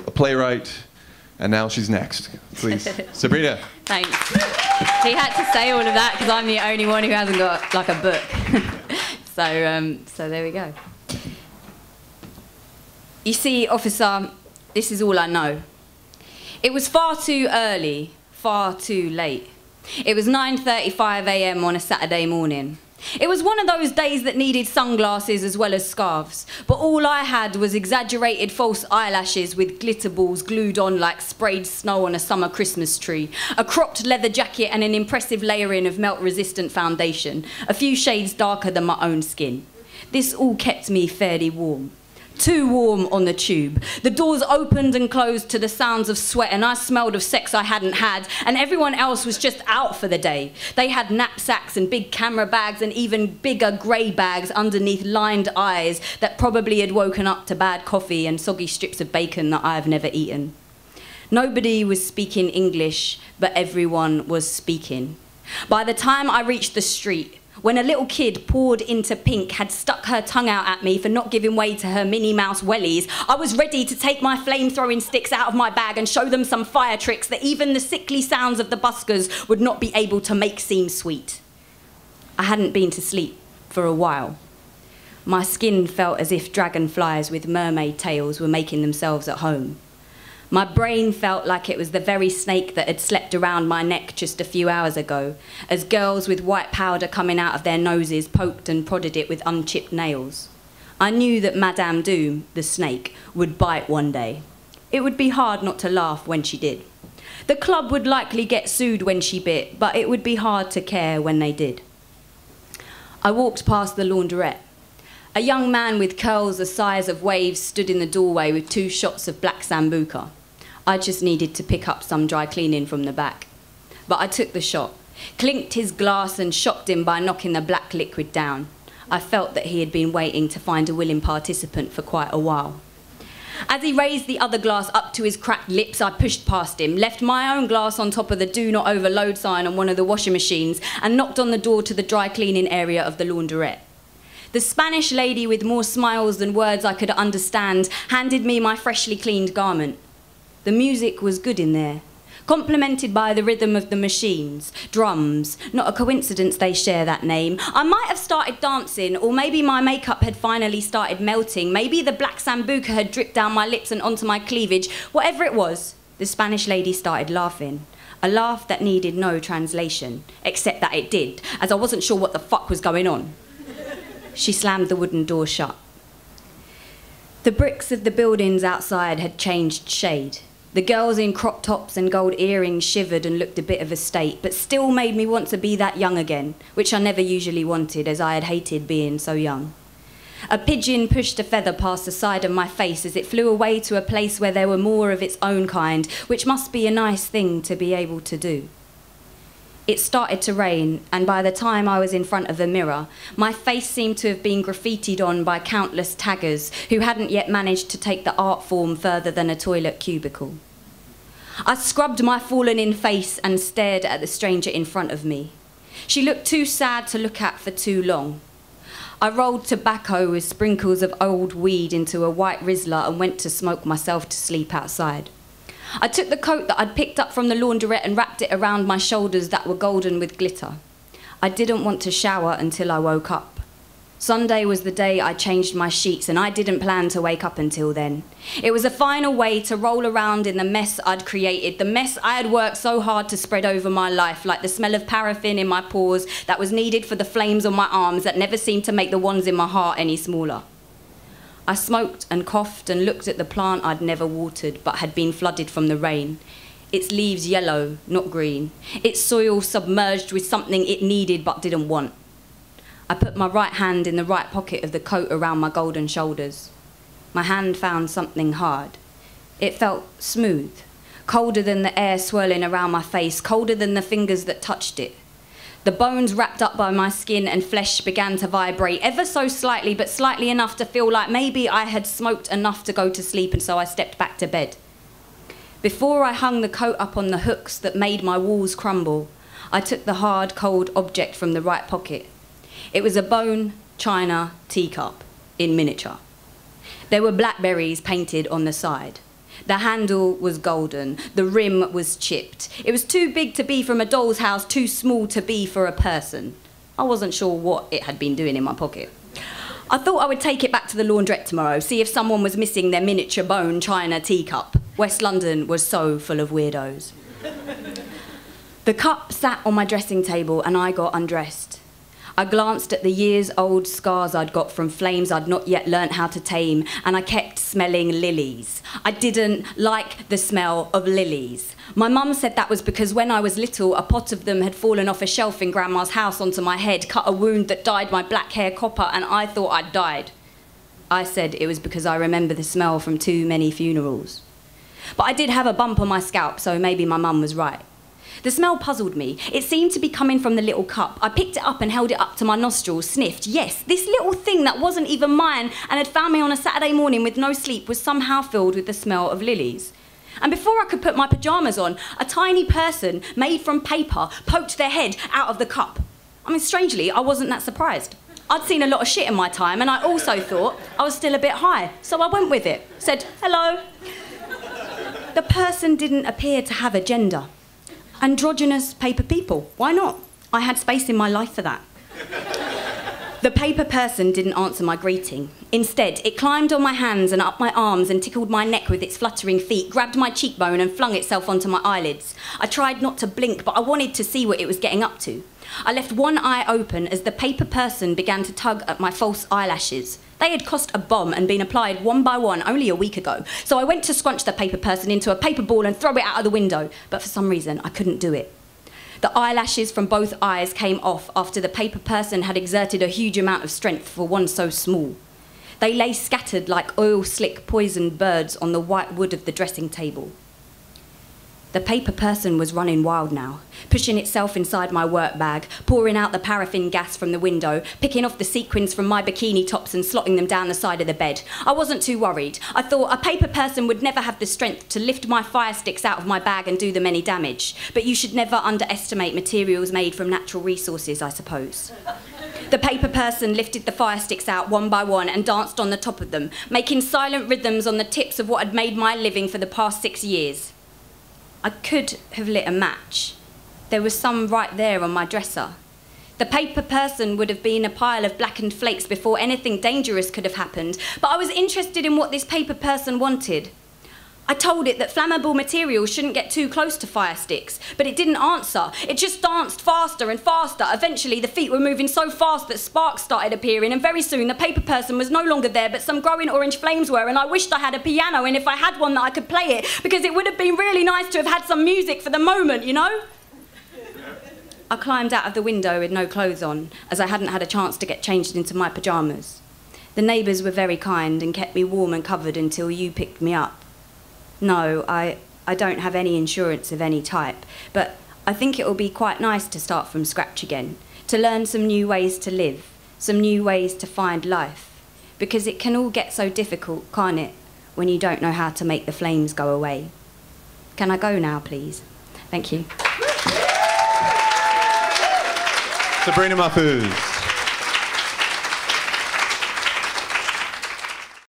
a playwright, and now she's next. Please, Sabrina. Thanks. He had to say all of that because I'm the only one who hasn't got like a book. So there we go. You see, officer, this is all I know. It was far too early, far too late. It was 9:35 a.m. on a Saturday morning. It was one of those days that needed sunglasses as well as scarves, but all I had was exaggerated false eyelashes with glitter balls glued on like sprayed snow on a summer Christmas tree, a cropped leather jacket and an impressive layering of melt-resistant foundation, a few shades darker than my own skin. This all kept me fairly warm. Too warm on the tube. The doors opened and closed to the sounds of sweat, and I smelled of sex I hadn't had, and everyone else was just out for the day. They had knapsacks and big camera bags and even bigger grey bags underneath lined eyes that probably had woken up to bad coffee and soggy strips of bacon that I have never eaten. Nobody was speaking English, but everyone was speaking. By the time I reached the street, when a little kid poured into pink had stuck her tongue out at me for not giving way to her Minnie Mouse wellies, I was ready to take my flame-throwing sticks out of my bag and show them some fire tricks that even the sickly sounds of the buskers would not be able to make seem sweet. I hadn't been to sleep for a while. My skin felt as if dragonflies with mermaid tails were making themselves at home. My brain felt like it was the very snake that had slept around my neck just a few hours ago, as girls with white powder coming out of their noses poked and prodded it with unchipped nails. I knew that Madame Doom, the snake, would bite one day. It would be hard not to laugh when she did. The club would likely get sued when she bit, but it would be hard to care when they did. I walked past the laundrette. A young man with curls the size of waves stood in the doorway with 2 shots of black sambuca. I just needed to pick up some dry cleaning from the back. But I took the shot, clinked his glass and shocked him by knocking the black liquid down. I felt that he had been waiting to find a willing participant for quite a while. As he raised the other glass up to his cracked lips, I pushed past him, left my own glass on top of the "Do Not Overload" sign on one of the washing machines, and knocked on the door to the dry cleaning area of the laundrette. The Spanish lady, with more smiles than words I could understand, handed me my freshly cleaned garment. The music was good in there, complemented by the rhythm of the machines, drums. Not a coincidence they share that name. I might have started dancing, or maybe my makeup had finally started melting. Maybe the black sambuca had dripped down my lips and onto my cleavage. Whatever it was, the Spanish lady started laughing. A laugh that needed no translation, except that it did, as I wasn't sure what the fuck was going on. She slammed the wooden door shut. The bricks of the buildings outside had changed shade. The girls in crop tops and gold earrings shivered and looked a bit of a state, but still made me want to be that young again, which I never usually wanted, as I had hated being so young. A pigeon pushed a feather past the side of my face as it flew away to a place where there were more of its own kind, which must be a nice thing to be able to do. It started to rain, and by the time I was in front of the mirror, my face seemed to have been graffitied on by countless taggers who hadn't yet managed to take the art form further than a toilet cubicle. I scrubbed my fallen-in face and stared at the stranger in front of me. She looked too sad to look at for too long. I rolled tobacco with sprinkles of old weed into a white Rizzler and went to smoke myself to sleep outside. I took the coat that I'd picked up from the laundrette and wrapped it around my shoulders that were golden with glitter. I didn't want to shower until I woke up. Sunday was the day I changed my sheets, and I didn't plan to wake up until then. It was a final way to roll around in the mess I'd created, the mess I had worked so hard to spread over my life, like the smell of paraffin in my pores that was needed for the flames on my arms that never seemed to make the ones in my heart any smaller. I smoked and coughed and looked at the plant I'd never watered but had been flooded from the rain. Its leaves yellow, not green. Its soil submerged with something it needed but didn't want. I put my right hand in the right pocket of the coat around my golden shoulders. My hand found something hard. It felt smooth, colder than the air swirling around my face, colder than the fingers that touched it. The bones wrapped up by my skin and flesh began to vibrate, ever so slightly, but slightly enough to feel like maybe I had smoked enough to go to sleep, and so I stepped back to bed. Before I hung the coat up on the hooks that made my walls crumble, I took the hard, cold object from the right pocket. It was a bone china teacup in miniature. There were blackberries painted on the side. The handle was golden, the rim was chipped. It was too big to be from a doll's house, too small to be for a person. I wasn't sure what it had been doing in my pocket. I thought I would take it back to the laundrette tomorrow, see if someone was missing their miniature bone china teacup. West London was so full of weirdos. The cup sat on my dressing table and I got undressed. I glanced at the years-old scars I'd got from flames I'd not yet learnt how to tame, and I kept smelling lilies. I didn't like the smell of lilies. My mum said that was because when I was little, a pot of them had fallen off a shelf in Grandma's house onto my head, cut a wound that dyed my black hair copper, and I thought I'd died. I said it was because I remember the smell from too many funerals. But I did have a bump on my scalp, so maybe my mum was right. The smell puzzled me. It seemed to be coming from the little cup. I picked it up and held it up to my nostrils, sniffed. Yes, this little thing that wasn't even mine and had found me on a Saturday morning with no sleep was somehow filled with the smell of lilies. And before I could put my pyjamas on, a tiny person made from paper poked their head out of the cup. I mean, strangely, I wasn't that surprised. I'd seen a lot of shit in my time, and I also thought I was still a bit high, so I went with it. Said, hello. The person didn't appear to have a gender. Androgynous paper people, why not? I had space in my life for that. The paper person didn't answer my greeting. Instead, it climbed on my hands and up my arms and tickled my neck with its fluttering feet, grabbed my cheekbone and flung itself onto my eyelids. I tried not to blink, but I wanted to see what it was getting up to. I left one eye open as the paper person began to tug at my false eyelashes. They had cost a bomb and been applied one by one only a week ago, so I went to scrunch the paper person into a paper ball and throw it out of the window, but for some reason I couldn't do it. The eyelashes from both eyes came off after the paper person had exerted a huge amount of strength for one so small. They lay scattered like oil-slick poisoned birds on the white wood of the dressing table. The paper person was running wild now, pushing itself inside my work bag, pouring out the paraffin gas from the window, picking off the sequins from my bikini tops and slotting them down the side of the bed. I wasn't too worried. I thought a paper person would never have the strength to lift my fire sticks out of my bag and do them any damage. But you should never underestimate materials made from natural resources, I suppose. The paper person lifted the fire sticks out one by one and danced on the top of them, making silent rhythms on the tips of what had made my living for the past 6 years. I could have lit a match. There was some right there on my dresser. The paper person would have been a pile of blackened flakes before anything dangerous could have happened, but I was interested in what this paper person wanted. I told it that flammable materials shouldn't get too close to fire sticks, but it didn't answer. It just danced faster and faster. Eventually, the feet were moving so fast that sparks started appearing, and very soon the paper person was no longer there, but some growing orange flames were, and I wished I had a piano, and if I had one that I could play it, because it would have been really nice to have had some music for the moment, you know? I climbed out of the window with no clothes on, as I hadn't had a chance to get changed into my pyjamas. The neighbours were very kind and kept me warm and covered until you picked me up. No, I don't have any insurance of any type, but I think it will be quite nice to start from scratch again, to learn some new ways to live, some new ways to find life, because it can all get so difficult, can't it, when you don't know how to make the flames go away. Can I go now, please? Thank you. Sabrina Mahfouz.